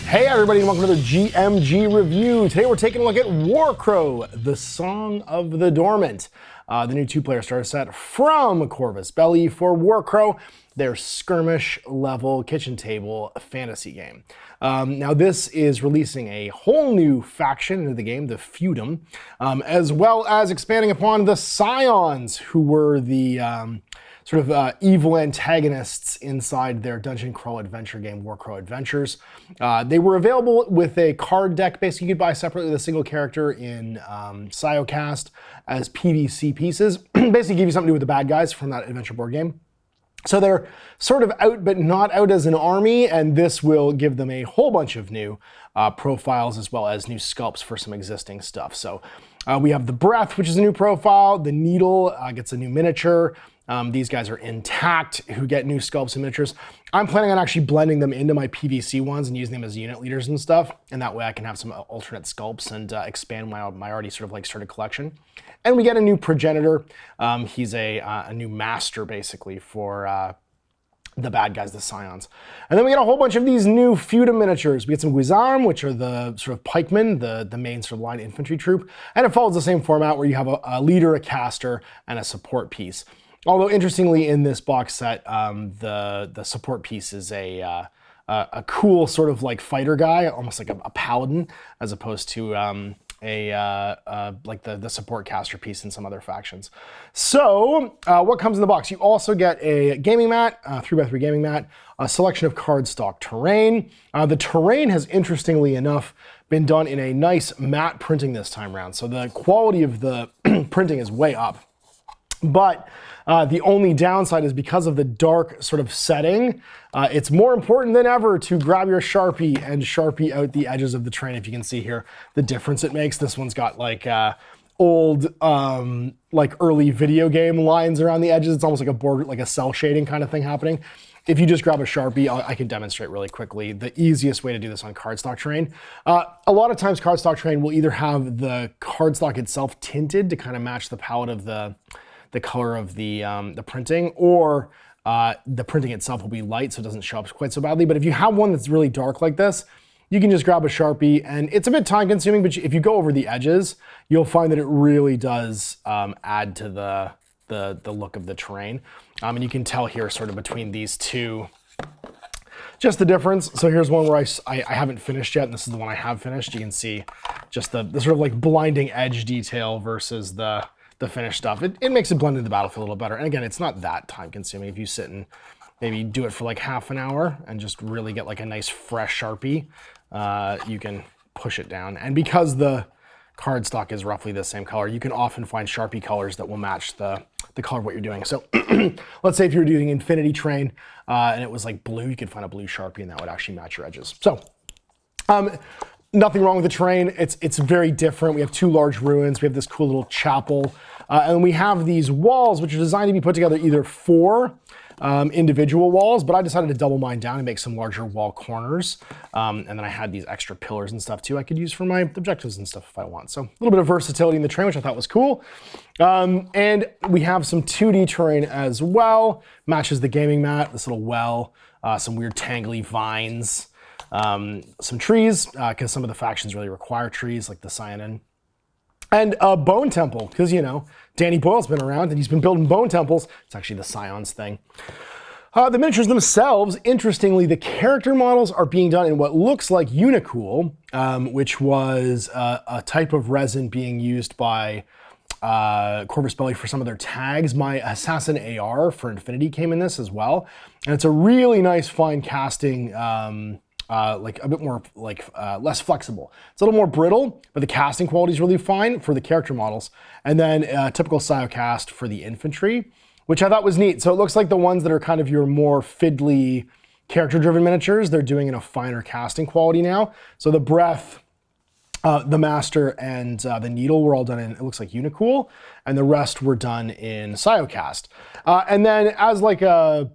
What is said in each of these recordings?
Hey everybody, and welcome to another GMG review. Today we're taking a look at WARCROW, the Song of the Dormant. The new two-player starter set from Corvus Belli for WARCROW, their skirmish level kitchen table fantasy game. Now this is releasing a whole new faction into the game, the Feudom, as well as expanding upon the Scions, who were the evil antagonists inside their dungeon crawl adventure game, WARCROW Adventures. They were available with a card deck, basically you could buy separately with a single character in Sciocast as PvC pieces. Basically give you something to do with the bad guys from that adventure board game. So they're sort of out, but not out as an army, and this will give them a whole bunch of new profiles as well as new sculpts for some existing stuff. So we have the Breath, which is a new profile. The Needle gets a new miniature. These guys are intact, who get new sculpts and miniatures. I'm planning on actually blending them into my PvC ones and using them as unit leaders and stuff, and that way I can have some alternate sculpts and expand my already sort of like started collection. And we get a new progenitor. He's a new master basically for the bad guys, the Scions. And then we get a whole bunch of these new Feudom miniatures. We get some Guisarm, which are the sort of pikemen, the main sort of line infantry troop, and it follows the same format where you have a leader, a caster, and a support piece. Although interestingly, in this box set, the support piece is a cool sort of like fighter guy, almost like a paladin, as opposed to like the support caster piece in some other factions. So what comes in the box? You also get a gaming mat, 3x3 gaming mat, a selection of cardstock terrain. The terrain has, interestingly enough, been done in a nice matte printing this time around. So the quality of the printing is way up. But the only downside is because of the dark sort of setting, it's more important than ever to grab your Sharpie and Sharpie out the edges of the terrain. If you can see here, the difference it makes. This one's got like old, like early video game lines around the edges. It's almost like a border, like a cell shading kind of thing happening. If you just grab a Sharpie, I can demonstrate really quickly the easiest way to do this on cardstock terrain. A lot of times cardstock terrain will either have the cardstock itself tinted to kind of match the palette of the color of the printing, or the printing itself will be light so it doesn't show up quite so badly. But if you have one that's really dark like this, you can just grab a Sharpie, and it's a bit time consuming, but if you go over the edges, you'll find that it really does add to the look of the terrain. And you can tell here sort of between these two, just the difference. So here's one where I haven't finished yet, and this is the one I have finished. You can see just the sort of like blinding edge detail versus the finished stuff. It makes it blend into the battlefield a little better. And again, it's not that time consuming. If you sit and maybe do it for like half an hour and just really get like a nice fresh Sharpie, you can push it down. And because the cardstock is roughly the same color, you can often find Sharpie colors that will match the color of what you're doing. So let's say if you were doing Infinity Train and it was like blue, you could find a blue Sharpie and that would actually match your edges. So nothing wrong with the terrain. It's very different. We have two large ruins. We have this cool little chapel. And we have these walls, which are designed to be put together either for individual walls, but I decided to double mine down and make some larger wall corners. And then I had these extra pillars and stuff too I could use for my objectives and stuff if I want. So a little bit of versatility in the terrain, which I thought was cool. And we have some 2D terrain as well. Matches the gaming mat, this little well, some weird tangly vines. Some trees, because some of the factions really require trees, like the Cyanin. And a bone temple, because, you know, Danny Boyle's been around and he's been building bone temples. It's actually the Scions thing. The miniatures themselves, interestingly, the character models are being done in what looks like Unicool, which was a type of resin being used by Corvus Belli for some of their tags. My Assassin AR for Infinity came in this as well. And it's a really nice fine casting, like a bit more like less flexible. It's a little more brittle, but the casting quality is really fine for the character models. And then typical Sciocast for the infantry, which I thought was neat. So it looks like the ones that are kind of your more fiddly character-driven miniatures, they're doing in a finer casting quality now. So the Breath, the Master, and the Needle were all done in, it looks like Unicool, and the rest were done in Sciocast. And then as like a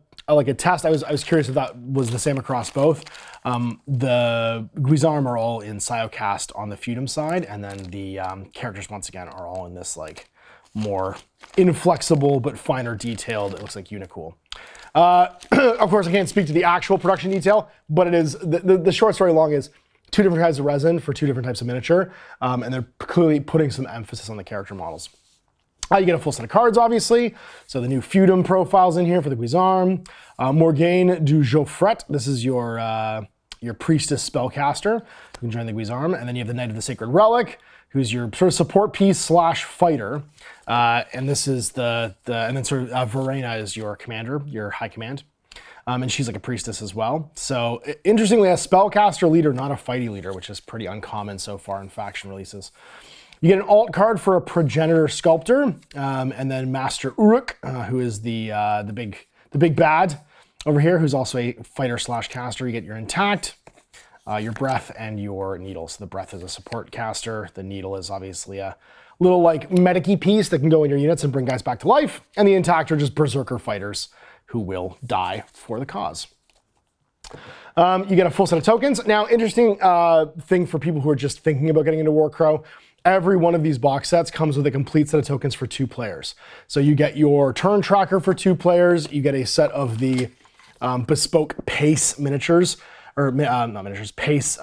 test, I was curious if that was the same across both. The Guisarm are all in Sciocast on the Feudom side, and then the characters once again are all in this like more inflexible but finer detailed. It looks like Unicool. Of course, I can't speak to the actual production detail, but it is the short story long is 2 different types of resin for 2 different types of miniature, and they're clearly putting some emphasis on the character models. You get a full set of cards, obviously. So the new Feudom profiles in here for the Guisarme. Morgane du Geoffret. This is your priestess spellcaster. You can join the Guisarme. And then you have the Knight of the Sacred Relic, who's your sort of support piece / fighter. And this is and then sort of Verena is your commander, your high command. And she's like a priestess as well. So interestingly, a spellcaster leader, not a fighty leader, which is pretty uncommon so far in faction releases. You get an alt card for a Progenitor Sculptor, and then Master Uruk, who is the big bad over here, who's also a fighter / caster. You get your Intact, your Breath, and your Needle. So the Breath is a support caster. The Needle is obviously a little like medic-y piece that can go in your units and bring guys back to life. And the Intact are just berserker fighters who will die for the cause. You get a full set of tokens. Now, interesting thing for people who are just thinking about getting into WARCROW. Every one of these box sets comes with a complete set of tokens for 2 players. So you get your turn tracker for 2 players. You get a set of the bespoke pace miniatures, or not miniatures, pace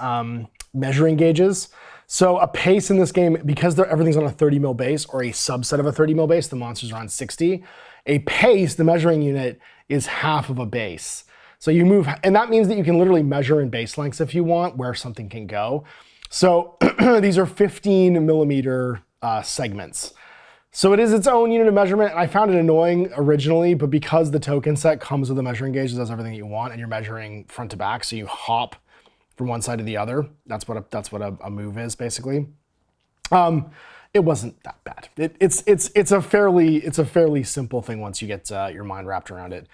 measuring gauges. So a pace in this game, because everything's on a 30 mil base or a subset of a 30 mil base, the monsters are on 60. A pace, the measuring unit, is half of a base. So you move, and that means that you can literally measure in base lengths if you want where something can go. So these are 15 millimeter segments. So it is its own unit of measurement. I found it annoying originally, but because the token set comes with a measuring gauge that does everything that you want, and you're measuring front to back, so you hop from one side to the other. That's what a move is basically. It wasn't that bad. It's a fairly simple thing once you get your mind wrapped around it.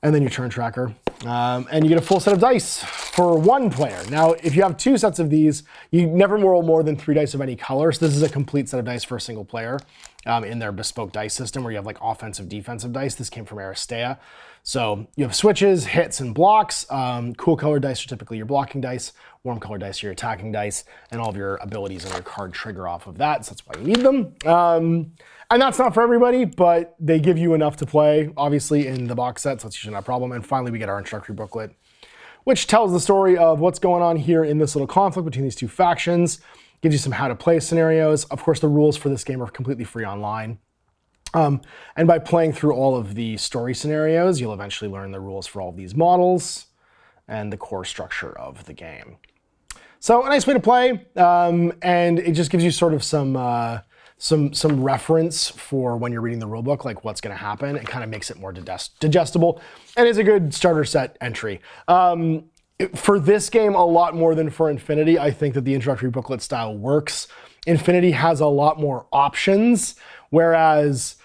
And then your turn tracker. And you get a full set of dice for 1 player. Now, if you have 2 sets of these, you never roll more than 3 dice of any color. So this is a complete set of dice for a single player in their bespoke dice system where you have like offensive, defensive dice. This came from Aristea. So you have switches, hits, and blocks. Cool colored dice are typically your blocking dice. Warm colored dice are your attacking dice. And all of your abilities and your card trigger off of that. So that's why you need them. And that's not for everybody, but they give you enough to play, obviously, in the box set, so that's usually not a problem. And finally, we get our introductory booklet, which tells the story of what's going on here in this little conflict between these 2 factions, gives you some how to play scenarios. Of course, the rules for this game are completely free online. And by playing through all of the story scenarios, you'll eventually learn the rules for all of these models and the core structure of the game. So a nice way to play, and it just gives you sort of some reference for when you're reading the rulebook, like what's going to happen. It kind of makes it more digestible, and is a good starter set entry. For this game, a lot more than for Infinity, I think that the introductory booklet style works. Infinity has a lot more options, whereas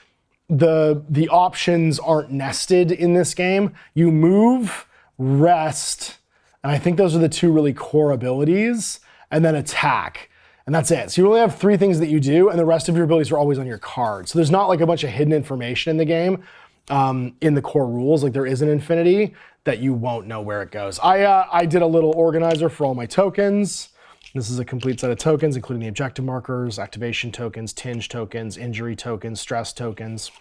the options aren't nested in this game. You move, rest, and I think those are the 2 really core abilities, and then attack. And that's it. So you only have 3 things that you do, and the rest of your abilities are always on your card. So there's not like a bunch of hidden information in the game in the core rules, like there is in Infinity, that you won't know where it goes. I did a little organizer for all my tokens. This is a complete set of tokens, including the objective markers, activation tokens, tinge tokens, injury tokens, stress tokens.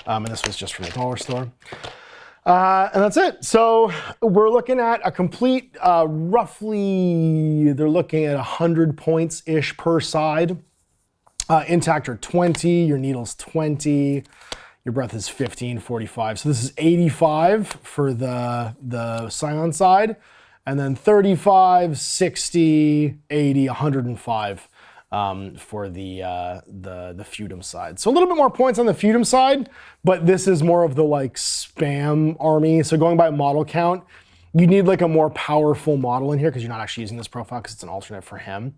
And this was just from the dollar store. And that's it. So we're looking at a complete, roughly, they're looking at 100 points-ish per side. Intact are 20, your Needle's 20, your Breath is 15, 45. So this is 85 for the Scion side, and then 35, 60, 80, 105 for the Feudom side. So a little bit more points on the Feudom side, but this is more of the like spam army. So going by model count, you need like a more powerful model in here because you're not actually using this profile because it's an alternate for him.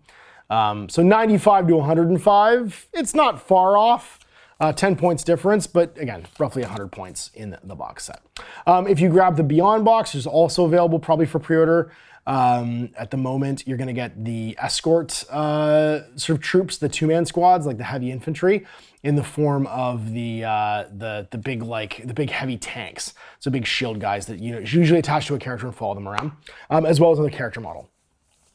So 95 to 105, it's not far off. 10 points difference, but again, roughly 100 points in the box set. If you grab the Beyond box, which is also available probably for pre-order. At the moment, you're going to get the escort sort of troops, the 2-man squads, like the heavy infantry, in the form of the big heavy tanks, so big shield guys that usually attach to a character and follow them around, as well as another character model.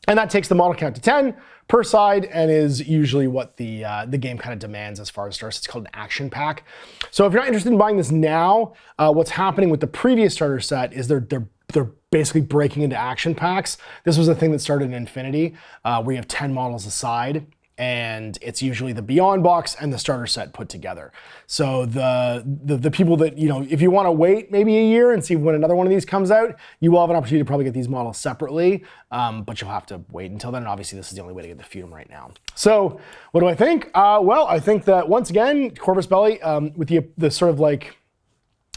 And that takes the model count to 10 per side and is usually what the game kind of demands as far as starters. It's called an action pack. So if you're not interested in buying this now, what's happening with the previous starter set is they're basically breaking into action packs. This was a thing that started in Infinity, where you have 10 models a side, and it's usually the Beyond box and the starter set put together. So the people that, you know, if you want to wait maybe a year and see when another one of these comes out, you will have an opportunity to probably get these models separately, but you'll have to wait until then. And obviously this is the only way to get the Feudom right now. So what do I think? Well, I think that once again, Corvus Belli, with the sort of like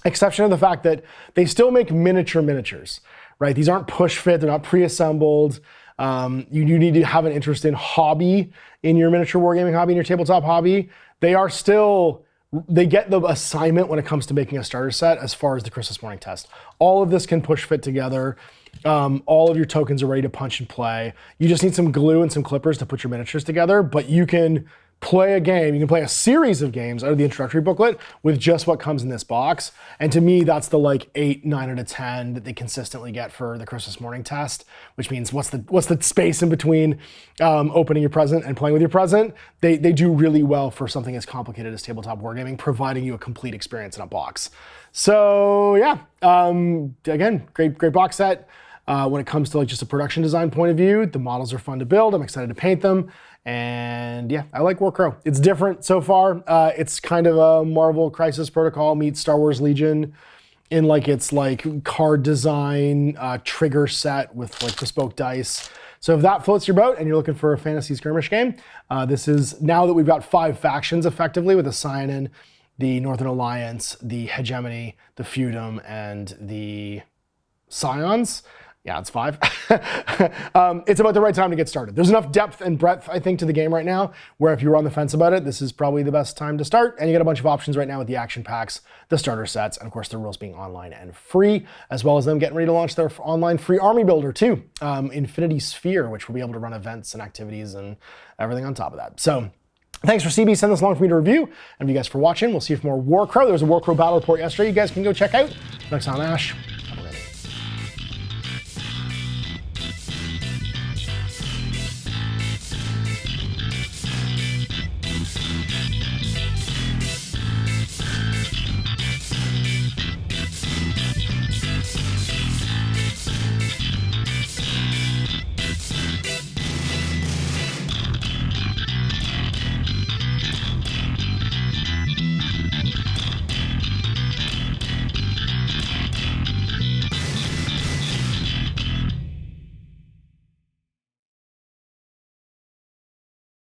exception of the fact that they still make miniatures, right? These aren't push fit, they're not pre-assembled. You need to have an interest in hobby, in your miniature wargaming hobby, in your tabletop hobby. They get the assignment when it comes to making a starter set as far as the Christmas morning test. All of this can push fit together. All of your tokens are ready to punch and play. You just need some glue and some clippers to put your miniatures together, but you can play a game, you can play a series of games out of the introductory booklet with just what comes in this box. And to me, that's the like 8, 9 out of 10 that they consistently get for the Christmas morning test, which means what's the space in between opening your present and playing with your present. They do really well for something as complicated as tabletop wargaming, providing you a complete experience in a box. So yeah, again, great box set. When it comes to like just a production design point of view, the models are fun to build. I'm excited to paint them. And yeah, I like WARCROW. It's different so far. It's kind of a Marvel Crisis Protocol meets Star Wars Legion in like its like card design, trigger set with like bespoke dice. So if that floats your boat and you're looking for a fantasy skirmish game, this is, now that we've got 5 factions effectively with the Scionin, the Northern Alliance, the Hegemony, the Feudom, and the Scions. Yeah, it's 5. It's about the right time to get started. There's enough depth and breadth, I think, to the game right now, where if you're on the fence about it, this is probably the best time to start. And you get a bunch of options right now with the action packs, the starter sets, and of course the rules being online and free, as well as them getting ready to launch their online free army builder too, Infinity Sphere, which will be able to run events and activities and everything on top of that. So thanks for CB, send this along for me to review. And you guys for watching. We'll see you for more WARCROW. There was a WARCROW battle report yesterday you guys can go check out. Next time, Ash.